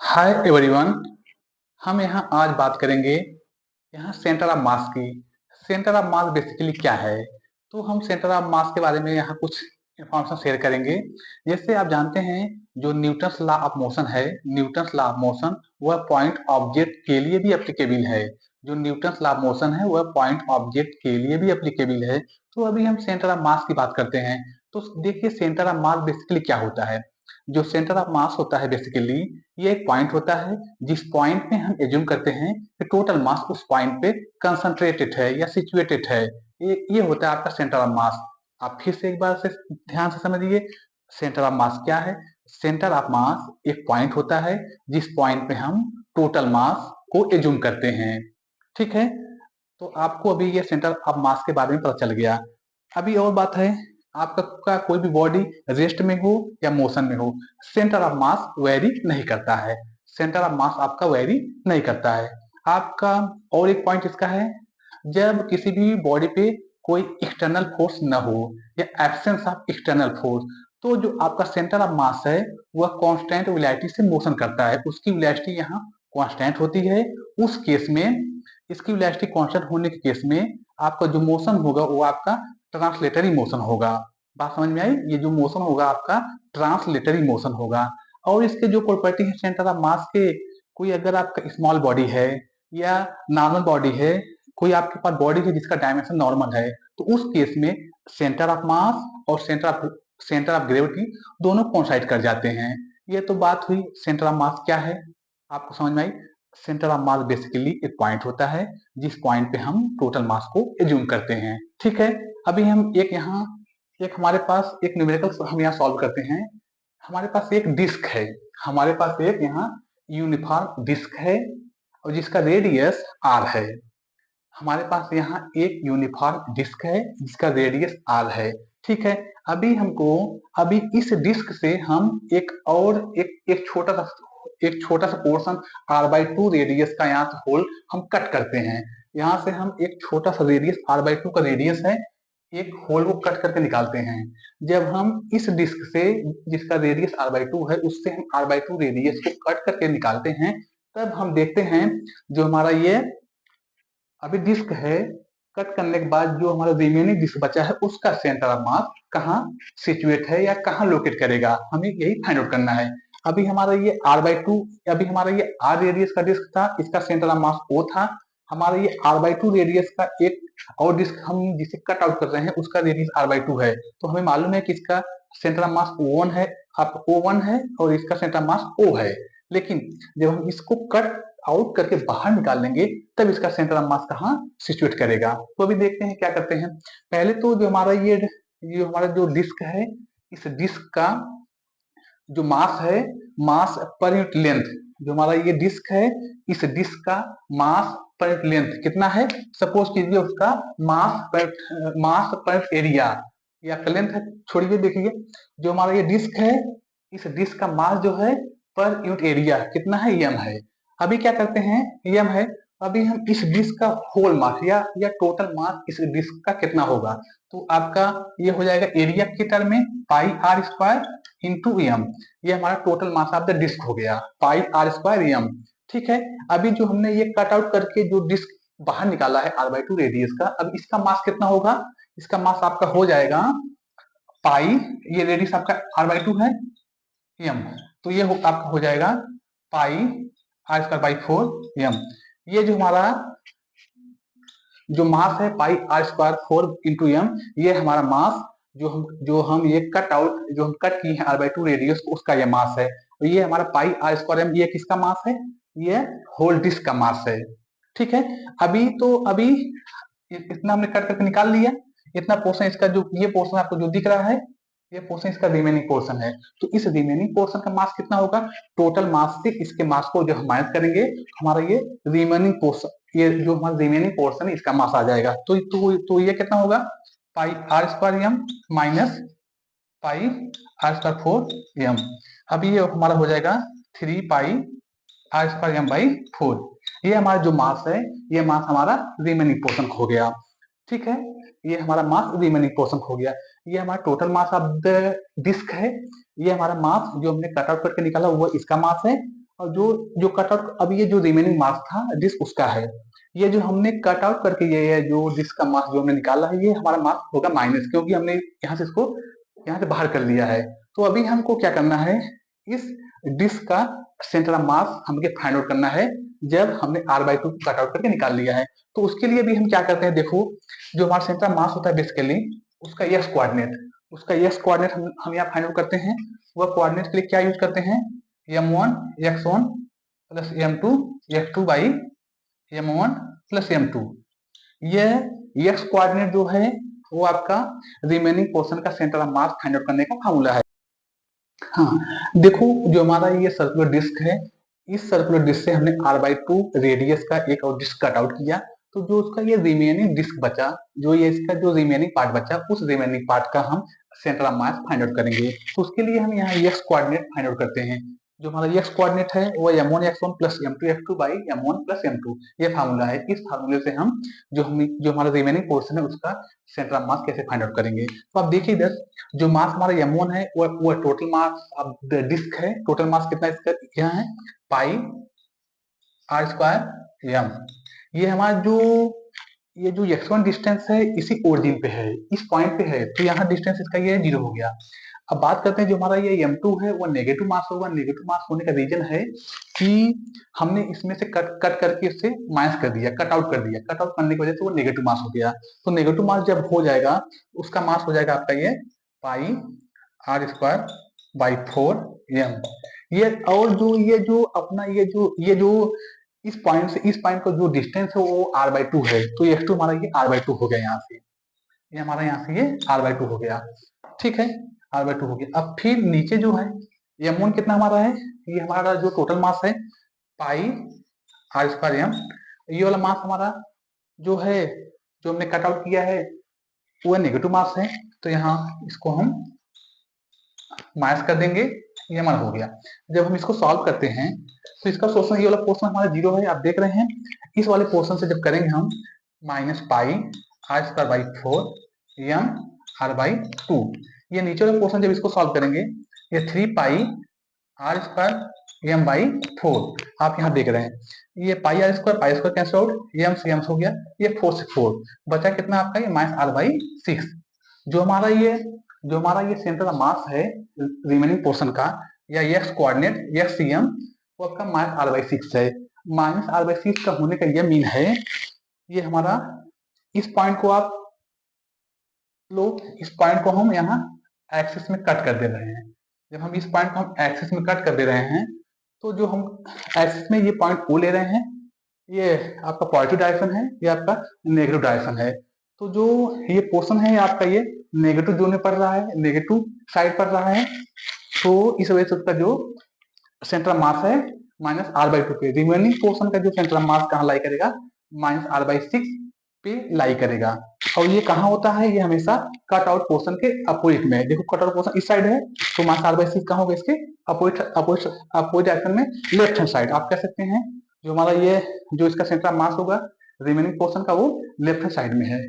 Hi everyone. हम यहाँ आज बात करेंगे यहाँ सेंटर ऑफ मास की। सेंटर ऑफ मास बेसिकली क्या है? तो हम सेंटर ऑफ मास के बारे में यहाँ कुछ इंफॉर्मेशन शेयर करेंगे। जैसे आप जानते हैं, जो न्यूटन्स लॉ ऑफ मोशन है, न्यूटन्स लॉ ऑफ मोशन वह पॉइंट ऑब्जेक्ट के लिए भी एप्लीकेबल है। जो न्यूटन्स लॉ ऑफ मोशन है वह पॉइंट ऑब्जेक्ट के लिए भी एप्लीकेबल है। तो अभी हम सेंटर ऑफ मास की बात करते हैं। तो देखिए, सेंटर ऑफ मास बेसिकली क्या होता है। जो सेंटर ऑफ मास होता है बेसिकली, ये एक पॉइंट होता है जिस पॉइंट पे हम एज्यूम करते हैं कि टोटल मास उस पॉइंट पे कंसंट्रेटेड है या सिचुएटेड है। ये होता है आपका सेंटर ऑफ मास। आप फिर से एक बार से ध्यान से समझिए, सेंटर ऑफ मास क्या है। सेंटर ऑफ मास एक पॉइंट होता है जिस पॉइंट पे हम टोटल मास को एज्यूम करते हैं। ठीक है, तो आपको अभी ये सेंटर ऑफ मास के बारे में पता चल गया। अभी और बात है, आपका कोई भी बॉडी रेस्ट में हो या मोशन में हो, सेंटर ऑफ मास वेरी नहीं करता है। सेंटर ऑफ मास आपका वेरी नहीं करता है आपका। और एक पॉइंट इसका है, जब किसी भी बॉडी पे कोई एक्सटर्नल फोर्स न हो या एब्सेंस ऑफ एक्सटर्नल फोर्स, तो जो आपका सेंटर ऑफ मास है वह कांस्टेंट वेलोसिटी से मोशन करता है। उसकी वेलोसिटी यहाँ कांस्टेंट होती है। उस केस में, इसकी वेलोसिटी कांस्टेंट होने के केस में, आपका जो मोशन होगा वो आपका ट्रांसलेटरी मोशन होगा। बात समझ में आई? ये जो मोशन होगा आपका ट्रांसलेटरी मोशन होगा। और इसके जो प्रॉपर्टी है सेंटर ऑफ मास के, कोई अगर आपका स्मॉल बॉडी है या नॉर्मल बॉडी है, कोई आपके पास बॉडी है जिसका डायमेंशन नॉर्मल है, तो उस केस में सेंटर ऑफ मास और सेंटर ऑफ ग्रेविटी दोनों कोइंसाइड कर जाते हैं। ये तो बात हुई सेंटर ऑफ मास क्या है, आपको समझ में आई। सेंटर ऑफ मास बेसिकली एक पॉइंट होता है जिस पॉइंट पे हम टोटल मास को एज्यूम करते हैं। ठीक है, अभी हम एक हमारे पास एक न्यूमेरिकल हम यहाँ सॉल्व करते हैं। हमारे पास एक डिस्क है, हमारे पास एक यहाँ यूनिफॉर्म डिस्क है और जिसका रेडियस आर है। हमारे पास यहाँ एक यूनिफॉर्म डिस्क है जिसका रेडियस आर है। ठीक है, अभी इस डिस्क से हम एक छोटा सा पोर्शन r/2 रेडियस का यहाँ से होल हम कट करते हैं। यहाँ से हम एक छोटा सा रेडियस r/2 का रेडियस है, एक होल को कट करके निकालते हैं। जब हम इस डिस्क से, जिसका रेडियस r/2 है, उससे हम r/2 रेडियस को कट करके निकालते हैं, तब हम देखते हैं जो हमारा ये अभी डिस्क है, कट करने के बाद जो हमारा रिमेनिंग डिस्क बचा है उसका सेंटर ऑफ मास कहाँ सिचुएट है या कहाँ लोकेट करेगा, हमें यही फाइंड आउट करना है। अभी हमारा ये r/2, अभी हमारा ये r रेडियस का डिस्क था, इसका सेंटर ऑफ मास O था। हमारा ये r/2 रेडियस का एक और डिस्क हम जिसे कट आउट कर रहे हैं उसका रेडियस r/2 है, तो हमें मालूम है कि इसका सेंटर ऑफ मास O1 है, आप O1 है और इसका सेंटर ऑफ मास O है। लेकिन जब हम इसको कट आउट करके बाहर निकाल लेंगे तब इसका सेंटर ऑफ मास कहाँ सिचुएट करेगा। तो अभी देखते हैं क्या करते हैं। पहले तो जो हमारा जो डिस्क है, इस डिस्क का जो मास है, मास पर यूनिट लेंथ, जो हमारा ये डिस्क है, इस डिस्क का मास पर यूनिट लेंथ कितना है, सपोज कीजिए उसका मास पर एरिया या लेंथ है, छोड़िए। देखिए, जो हमारा ये डिस्क है, इस डिस्क का मास जो है पर यूनिट एरिया कितना है, m है। अभी क्या करते हैं, m है, अभी हम इस डिस्क का होल मास या टोटल मास इस डिस्क का कितना होगा, तो आपका ये हो जाएगा एरिया की टर्म में pi r square into M. ये हमारा total mass of the disc हो गया, पाई आर स्क्वायर एम। ठीक है, अभी जो हमने ये कट आउट करके जो डिस्क बाहर निकाला है r/2 रेडियस का, अब इसका मास कितना होगा, इसका मास आपका हो जाएगा पाई, ये रेडियस आपका r/2 है, एम, तो ये आपका हो जाएगा पाई r²/4 एम। ये जो हमारा जो मास है पाई r²4 इंटू एम, ये हमारा मास जो हम ये जो हम कट किए हैं r/2 रेडियस को, उसका ये मास है। तो ये हमारा पाई r²m, ये किसका मास है, ये होल डिस्क का मास है। ठीक है, अभी इतना हमने कट करके निकाल लिया। इतना पोर्शन इसका, जो ये पोर्शन आपको जो दिख रहा है, ये पोर्शन इसका रिमेनिंग पोर्शन है। तो इस रिमेनिंग पोर्शन का मास कितना होगा, टोटल मास से इसके मास को जो हम माइनस करेंगे, हमारा ये रिमेनिंग पोर्शन, ये जो हमारा रिमेनिंग पोर्शन है इसका मास आ जाएगा। तो ये कितना होगा, पाई r²m माइनस पाई r²4m। अब ये हमारा हो जाएगा 3 पाई r²m/4। ये हमारा जो मास है, ये मास हमारा रिमेनिंग पोर्शन हो गया। ठीक है, ये हमारा मास रिमेनिंग पोर्शन हो गया। ये हमारा total mass of the disc है, ये हमारा मास जो हमने कट आउट करके निकाला वो इसका मास है, और जो जो कटआउट, अब ये जो रिमेनिंग मास था डिस्क उसका है, ये जो हमने कट आउट करके ये जो डिस्क का मास जो हमने निकाला है, ये हमारा मास होगा माइनस, क्योंकि हमने यहाँ से इसको यहाँ से बाहर कर दिया है। तो अभी हमको क्या करना है, इस डिस्क का सेंटर ऑफ मास हमको फाइंड आउट करना है, जब हमने r/2 कट आउट करके निकाल लिया है। तो उसके लिए भी हम क्या करते हैं, देखो जो हमारा सेंटर ऑफ मास होता है बेसिकली उसका x कोऑर्डिनेट हम यहाँ फाइंड आउट करते हैं। वह कोऑर्डिनेट के लिए क्या यूज करते हैं, m1 x1 plus m2 x2 by m1 plus m2। ये x कोऑर्डिनेट जो है वो आपका रिमेनिंग पोर्शन का centre of mass find out करने का फार्मूला है। हाँ देखो, जो हमारा ये सर्कुलर डिस्क है, इस सर्कुलर डिस्क से हमने r/2 रेडियस का एक और डिस्क कट आउट किया, तो जो उसका ये रिमेनिंग डिस्क बचा, जो ये इसका जो रिमेनिंग पार्ट बचा, उस रिमेनिंग पार्ट का हम centre of mass find out करेंगे। तो उसके लिए हम यहाँ x कोऑर्डिनेट फाइंड आउट करते हैं। जो हमारा x कोऑर्डिनेट है वो m1 x1 plus m2 x2 by m1 plus m2, ये फार्मूला है। इस फार्मूले से हम जो हमारा रिमेनिंग पोर्शन है उसका सेंटर ऑफ मास कैसे फाइंड आउट करेंगे। तो आप देखिए इधर जो मास हमारा m1 है वो टोटल मास अब डिस्क है, टोटल मास कितना इसका यहाँ है, पाई r स्क्वायर m। ये हमारा ये जो x1 डिस्टेंस है इसी ओरिजिन पे है, इस पॉइंट पे है, तो यहाँ डिस्टेंस इसका ये 0 हो गया। अब बात करते हैं जो हमारा ये m2 है वो नेगेटिव मास होगा। नेगेटिव मास होने का रीजन है कि हमने इसमें से कट करके इससे माइनस कर दिया, कट आउट कर दिया, कट आउट करने की वजह से वो नेगेटिव मास हो गया। तो नेगेटिव मास जब हो जाएगा उसका मास हो जाएगा आपका ये पाई r स्क्वायर बाई 4m। ये और जो अपना ये जो इस पॉइंट से इस पॉइंट का जो डिस्टेंस है वो r/2 है, तो x2 हमारा ये r/2 हो गया। यहाँ से ये हमारा यहाँ से ये r/2 हो गया, ठीक है, r/2 हो गया। अब फिर नीचे जो है m1 कितना हमारा है, ये हमारा जो टोटल मास है पाई r स्क्वायर m। ये वाला मास हमारा जो है जो हमने कट आउट किया है वो नेगेटिव मास है, तो यहाँ इसको हम माइनस कर देंगे, ये हमारा हो गया। जब हम इसको सॉल्व करते हैं तो इसका सोल्यूशन, ये वाला पोर्शन हमारा 0 है, आप देख रहे हैं। इस वाले पोर्शन से जब करेंगे हम minus pi r square by 4 m r/2, ये नीचे वाले पोर्शन जब इसको सॉल्व करेंगे ये 3 पाई r स्क्वायर m बाई 4, आप यहाँ देख रहे हैं ये पाई r square cancel out, m से m हो गया, ये 4 से 4 बचा कितना आपका ये माइनस r/6। जो हमारा ये सेंटर ऑफ मास है रिमेनिंग पोर्शन का, या x कोऑर्डिनेट xm, वो आपका माइनस r/6 है। माइनस r/6 का होने का ये मीन है, ये हमारा इस पॉइंट को आप लो, इस पॉइंट को हम यहाँ एक्सिस में कट कर दे रहे हैं। जब हम इस पॉइंट को हम एक्सिस में कट कर दे रहे हैं, तो जो हम एक्सिस में ये पॉइंट ओ ले रहे हैं, ये आपका पॉजिटिव डायरेक्शन है, ये आपका नेगेटिव डायरेक्शन है। तो जो ये पोर्शन है आपका ये नेगेटिव जोन में पड़ रहा है, नेगेटिव साइड पड़ रहा है, तो इस वजह से उसका जो सेंटर ऑफ मास है माइनस r/2 पे। रिमेनिंग पोर्शन का जो सेंटर ऑफ मास कहाँ लाई करेगा, माइनस r/6 पे लाई करेगा। और ये कहाँ होता है, ये हमेशा कट आउट पोर्शन के अपोजिट में है। देखो कट आउट पोर्शन इस साइड है, तो माइनस r/6 कहाँ होगा, इसके अपोजिट डायरेक्शन में लेफ्ट हैंड साइड आप कह सकते हैं। जो हमारा ये जो इसका सेंटर ऑफ मास होगा रिमेनिंग पोर्शन का वो लेफ्ट हैंड साइड में है।